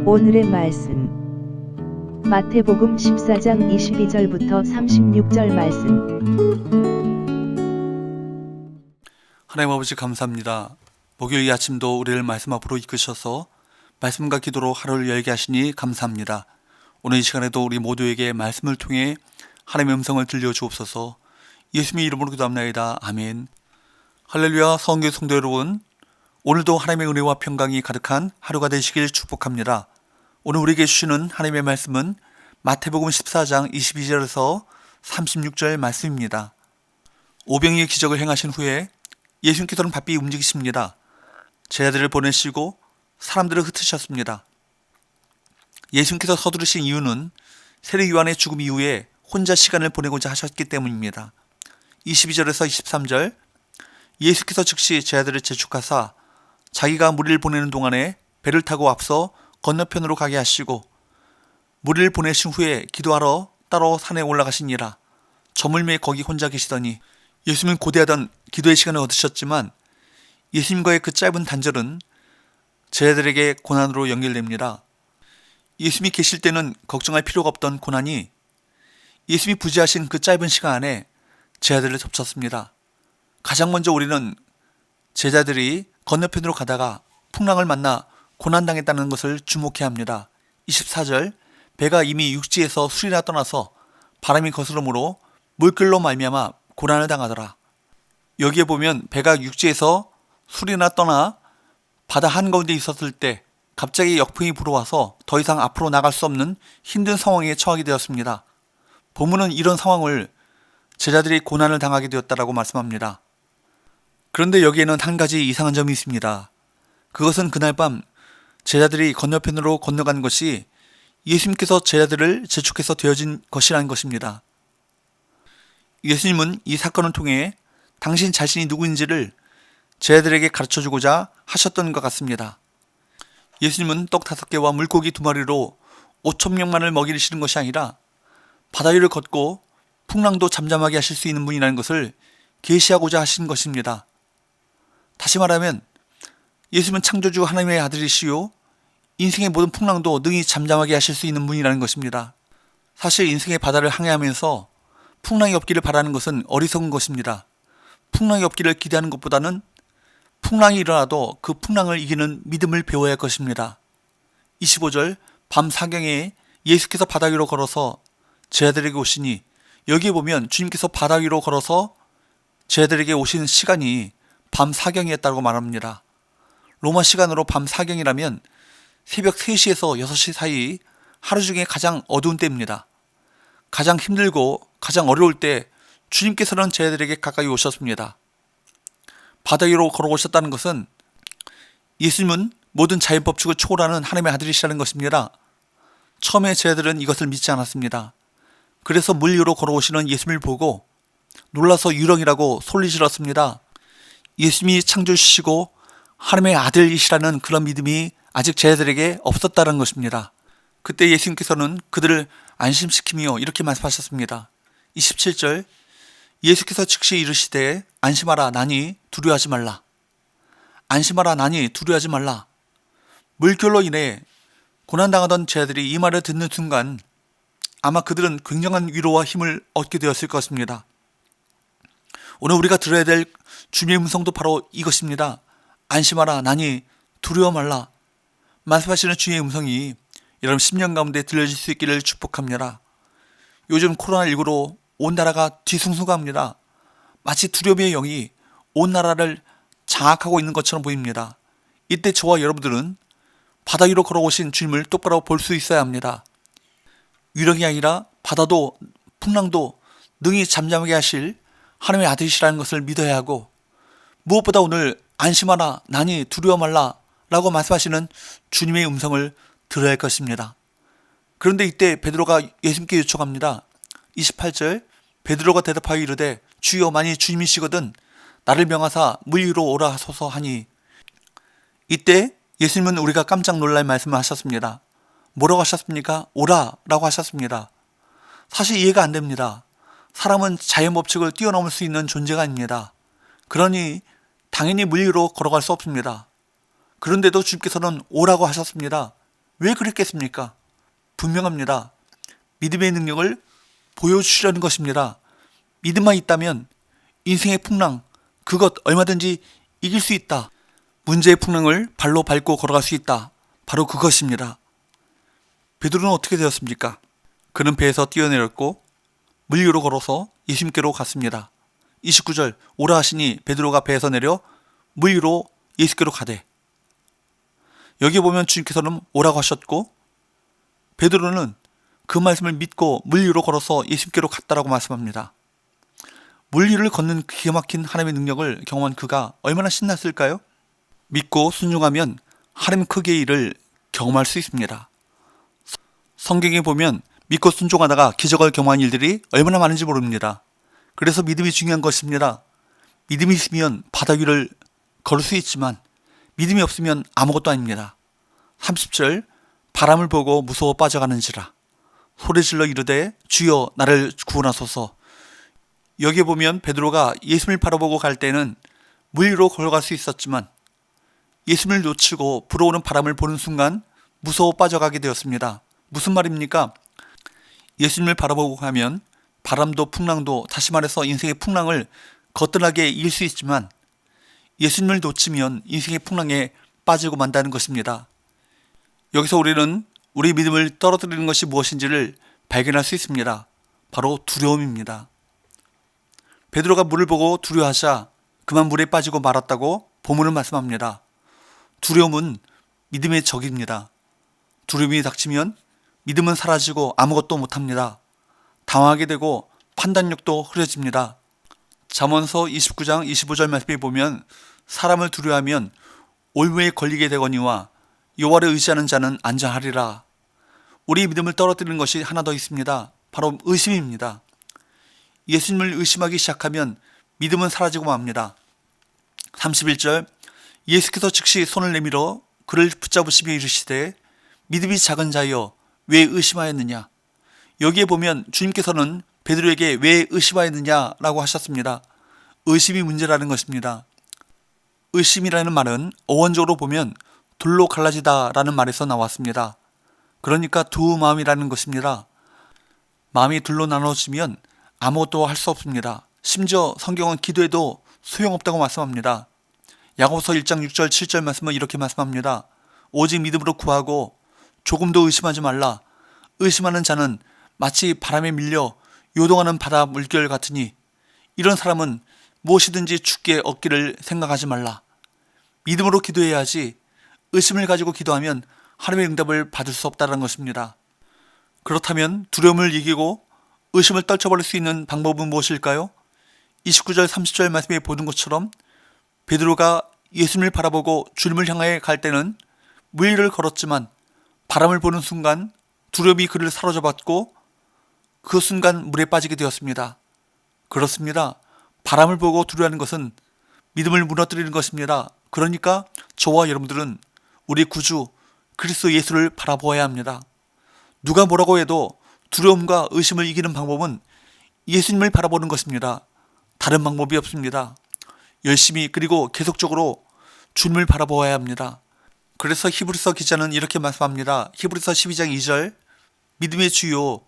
오늘의 말씀 마태복음 14장 22절부터 36절 말씀. 하나님 아버지 감사합니다. 목요일 이 아침도 우리를 말씀 앞으로 이끄셔서 말씀과 기도로 하루를 열게 하시니 감사합니다. 오늘 이 시간에도 우리 모두에게 말씀을 통해 하나님의 음성을 들려주옵소서. 예수님의 이름으로 기도합나이다. 아멘. 할렐루야. 성교 성도 여러분, 오늘도 하나님의 은혜와 평강이 가득한 하루가 되시길 축복합니다. 오늘 우리에게 주시는 하나님의 말씀은 마태복음 14장 22절에서 36절 말씀입니다. 오병이의 기적을 행하신 후에 예수님께서는 바삐 움직이십니다. 제자들을 보내시고 사람들을 흩으셨습니다. 예수님께서 서두르신 이유는 세례 요한의 죽음 이후에 혼자 시간을 보내고자 하셨기 때문입니다. 22절에서 23절, 예수께서 즉시 제자들을 재촉하사 자기가 무리를 보내는 동안에 배를 타고 앞서 건너편으로 가게 하시고 무리를 보내신 후에 기도하러 따로 산에 올라가시니라. 저물매 거기 혼자 계시더니 예수님은 고대하던 기도의 시간을 얻으셨지만 예수님과의 그 짧은 단절은 제자들에게 고난으로 연결됩니다. 예수님이 계실 때는 걱정할 필요가 없던 고난이 예수님이 부재하신 그 짧은 시간 안에 제자들을 덮쳤습니다. 가장 먼저 우리는 제자들이 건너편으로 가다가 풍랑을 만나 고난당했다는 것을 주목해야 합니다. 24절, 배가 이미 육지에서 술이나 떠나서 바람이 거스름으로 물결로 말미암아 고난을 당하더라. 여기에 보면 배가 육지에서 술이나 떠나 바다 한가운데 있었을 때 갑자기 역풍이 불어와서 더 이상 앞으로 나갈 수 없는 힘든 상황에 처하게 되었습니다. 본문은 이런 상황을 제자들이 고난을 당하게 되었다라고 말씀합니다. 그런데 여기에는 한 가지 이상한 점이 있습니다. 그것은 그날 밤 제자들이 건너편으로 건너간 것이 예수님께서 제자들을 재촉해서 되어진 것이라는 것입니다. 예수님은 이 사건을 통해 당신 자신이 누구인지를 제자들에게 가르쳐주고자 하셨던 것 같습니다. 예수님은 떡 5개와 물고기 2마리로 5,000명만을 먹이시는 것이 아니라 바다 위를 걷고 풍랑도 잠잠하게 하실 수 있는 분이라는 것을 계시하고자 하신 것입니다. 다시 말하면 예수님은 창조주 하나님의 아들이시요 인생의 모든 풍랑도 능히 잠잠하게 하실 수 있는 분이라는 것입니다. 사실 인생의 바다를 항해하면서 풍랑이 없기를 바라는 것은 어리석은 것입니다. 풍랑이 없기를 기대하는 것보다는 풍랑이 일어나도 그 풍랑을 이기는 믿음을 배워야 할 것입니다. 25절, 밤 사경에 예수께서 바다 위로 걸어서 제자들에게 오시니, 여기에 보면 주님께서 바다 위로 걸어서 제자들에게 오신 시간이 밤 사경이었다고 말합니다. 로마 시간으로 밤 사경이라면 새벽 3시에서 6시 사이 하루 중에 가장 어두운 때입니다. 가장 힘들고 가장 어려울 때 주님께서는 제자들에게 가까이 오셨습니다. 바다 위로 걸어오셨다는 것은 예수님은 모든 자연법칙을 초월하는 하나님의 아들이시라는 것입니다. 처음에 제자들은 이것을 믿지 않았습니다. 그래서 물 위로 걸어오시는 예수님을 보고 놀라서 유령이라고 소리 질렀습니다. 예수님이 창조주시고 하나님의 아들이시라는 그런 믿음이 아직 제자들에게 없었다는 것입니다. 그때 예수님께서는 그들을 안심시키며 이렇게 말씀하셨습니다. 27절, 예수께서 즉시 이르시되 안심하라 나니 두려워하지 말라. 안심하라 나니 두려워하지 말라. 물결로 인해 고난당하던 제자들이 이 말을 듣는 순간 아마 그들은 굉장한 위로와 힘을 얻게 되었을 것입니다. 오늘 우리가 들어야 될 주님의 음성도 바로 이것입니다. 안심하라 나니 두려워 말라. 말씀하시는 주님의 음성이 여러분 10년 가운데 들려질 수 있기를 축복합니다. 요즘 코로나19로 온 나라가 뒤숭숭합니다. 마치 두려움의 영이 온 나라를 장악하고 있는 것처럼 보입니다. 이때 저와 여러분들은 바다 위로 걸어오신 주님을 똑바로 볼 수 있어야 합니다. 위력이 아니라 바다도 풍랑도 능히 잠잠하게 하실 하나님의 아들이시라는 것을 믿어야 하고, 무엇보다 오늘 안심하라 나니 두려워 말라 라고 말씀하시는 주님의 음성을 들어야 할 것입니다. 그런데 이때 베드로가 예수님께 요청합니다. 28절, 베드로가 대답하여 이르되 주여 만일 주님이시거든 나를 명하사 물 위로 오라 하소서 하니, 이때 예수님은 우리가 깜짝 놀랄 말씀을 하셨습니다. 뭐라고 하셨습니까? 오라 라고 하셨습니다. 사실 이해가 안 됩니다. 사람은 자연 법칙을 뛰어넘을 수 있는 존재가 아닙니다. 그러니 당연히 물 위로 걸어갈 수 없습니다. 그런데도 주님께서는 오라고 하셨습니다. 왜 그랬겠습니까? 분명합니다. 믿음의 능력을 보여주시려는 것입니다. 믿음만 있다면 인생의 풍랑, 그것 얼마든지 이길 수 있다. 문제의 풍랑을 발로 밟고 걸어갈 수 있다. 바로 그것입니다. 베드로는 어떻게 되었습니까? 그는 배에서 뛰어내렸고 물 위로 걸어서 예수님께로 갔습니다. 29절 오라 하시니 베드로가 배에서 내려 물 위로 예수께로 가되, 여기 보면 주님께서는 오라고 하셨고 베드로는 그 말씀을 믿고 물 위로 걸어서 예수님께로 갔다라고 말씀합니다. 물 위를 걷는 기가 막힌 하나님의 능력을 경험한 그가 얼마나 신났을까요? 믿고 순종하면 하나님 크기의 일을 경험할 수 있습니다. 성경에 보면 믿고 순종하다가 기적을 경험한 일들이 얼마나 많은지 모릅니다. 그래서 믿음이 중요한 것입니다. 믿음이 있으면 바다 위를 걸을 수 있지만 믿음이 없으면 아무것도 아닙니다. 30절 바람을 보고 무서워 빠져가는지라 소리질러 이르되 주여 나를 구원하소서. 여기에 보면 베드로가 예수님을 바라보고 갈 때는 물 위로 걸어갈 수 있었지만 예수님을 놓치고 불어오는 바람을 보는 순간 무서워 빠져가게 되었습니다. 무슨 말입니까? 예수님을 바라보고 가면 바람도 풍랑도, 다시 말해서 인생의 풍랑을 거뜬하게 이길 수 있지만 예수님을 놓치면 인생의 풍랑에 빠지고 만다는 것입니다. 여기서 우리는 우리 믿음을 떨어뜨리는 것이 무엇인지를 발견할 수 있습니다. 바로 두려움입니다. 베드로가 물을 보고 두려워하자 그만 물에 빠지고 말았다고 본문은 말씀합니다. 두려움은 믿음의 적입니다. 두려움이 닥치면 믿음은 사라지고 아무것도 못합니다. 당황하게 되고 판단력도 흐려집니다. 잠언서 29장 25절 말씀에 보면 사람을 두려워하면 올무에 걸리게 되거니와 여호와를 의지하는 자는 안전하리라. 우리 믿음을 떨어뜨리는 것이 하나 더 있습니다. 바로 의심입니다. 예수님을 의심하기 시작하면 믿음은 사라지고 맙니다. 31절 예수께서 즉시 손을 내밀어 그를 붙잡으시며 이르시되 믿음이 작은 자여 왜 의심하였느냐. 여기에 보면 주님께서는 베드로에게 왜 의심하였느냐라고 하셨습니다. 의심이 문제라는 것입니다. 의심이라는 말은 어원적으로 보면 둘로 갈라지다라는 말에서 나왔습니다. 그러니까 두 마음이라는 것입니다. 마음이 둘로 나눠지면 아무것도 할 수 없습니다. 심지어 성경은 기도해도 소용없다고 말씀합니다. 야고보서 1장 6절 7절 말씀은 이렇게 말씀합니다. 오직 믿음으로 구하고 조금도 의심하지 말라. 의심하는 자는 마치 바람에 밀려 요동하는 바다 물결 같으니 이런 사람은 무엇이든지 죽게 얻기를 생각하지 말라. 믿음으로 기도해야지 의심을 가지고 기도하면 하나님의 응답을 받을 수 없다는 것입니다. 그렇다면 두려움을 이기고 의심을 떨쳐버릴 수 있는 방법은 무엇일까요? 29절 30절 말씀에 보는 것처럼 베드로가 예수님을 바라보고 주님을 향해 갈 때는 물 위를 걸었지만 바람을 보는 순간 두려움이 그를 사로잡았고 그 순간 물에 빠지게 되었습니다. 그렇습니다. 바람을 보고 두려워하는 것은 믿음을 무너뜨리는 것입니다. 그러니까 저와 여러분들은 우리 구주 그리스도 예수를 바라보아야 합니다. 누가 뭐라고 해도 두려움과 의심을 이기는 방법은 예수님을 바라보는 것입니다. 다른 방법이 없습니다. 열심히 그리고 계속적으로 주님을 바라보아야 합니다. 그래서 히브리서 기자는 이렇게 말씀합니다. 히브리서 12장 2절 믿음의 주요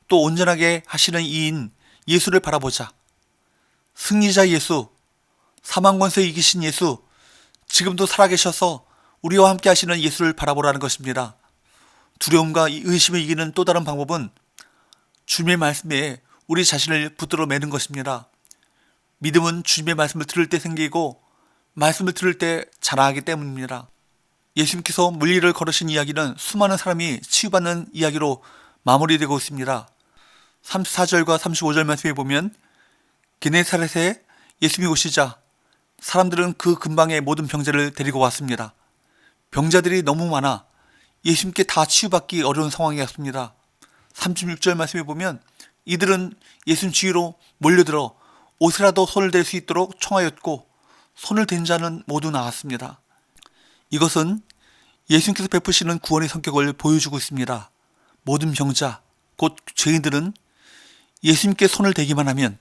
또 온전하게 하시는 이인 예수를 바라보자. 승리자 예수, 사망 권세 이기신 예수, 지금도 살아계셔서 우리와 함께 하시는 예수를 바라보라는 것입니다. 두려움과 의심을 이기는 또 다른 방법은 주님의 말씀에 우리 자신을 붙들어 매는 것입니다. 믿음은 주님의 말씀을 들을 때 생기고 말씀을 들을 때 자라하기 때문입니다. 예수님께서 물 위를 걸으신 이야기는 수많은 사람이 치유받는 이야기로 마무리되고 있습니다. 34절과 35절 말씀에 보면 게네사렛에 예수님이 오시자 사람들은 그 근방에 모든 병자를 데리고 왔습니다. 병자들이 너무 많아 예수님께 다 치유받기 어려운 상황이었습니다. 36절 말씀에 보면 이들은 예수님 주위로 몰려들어 옷이라도 손을 댈 수 있도록 청하였고 손을 댄 자는 모두 나았습니다. 이것은 예수님께서 베푸시는 구원의 성격을 보여주고 있습니다. 모든 병자, 곧 죄인들은 예수님께 손을 대기만 하면,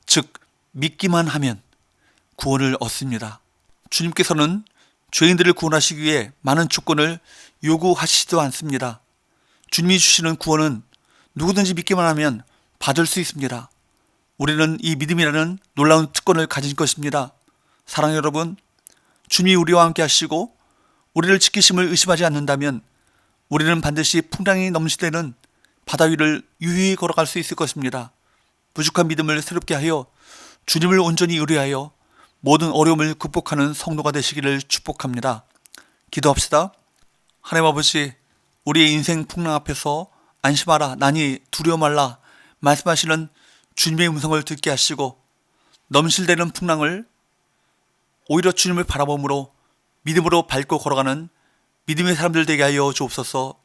즉 믿기만 하면 구원을 얻습니다. 주님께서는 죄인들을 구원하시기 위해 많은 조건을 요구하시지도 않습니다. 주님이 주시는 구원은 누구든지 믿기만 하면 받을 수 있습니다. 우리는 이 믿음이라는 놀라운 특권을 가진 것입니다. 사랑하는 여러분, 주님이 우리와 함께 하시고 우리를 지키심을 의심하지 않는다면 우리는 반드시 풍랑이 넘치되는 바다 위를 유유히 걸어갈 수 있을 것입니다. 부족한 믿음을 새롭게 하여 주님을 온전히 의뢰하여 모든 어려움을 극복하는 성도가 되시기를 축복합니다. 기도합시다. 하나님 아버지, 우리의 인생 풍랑 앞에서 안심하라, 나니 두려워 말라 말씀하시는 주님의 음성을 듣게 하시고 넘실대는 풍랑을 오히려 주님을 바라봄으로 믿음으로 밟고 걸어가는 믿음의 사람들 되게 하여 주옵소서.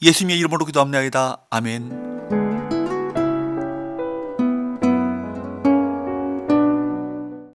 예수님의 이름으로 기도합니다. 아멘.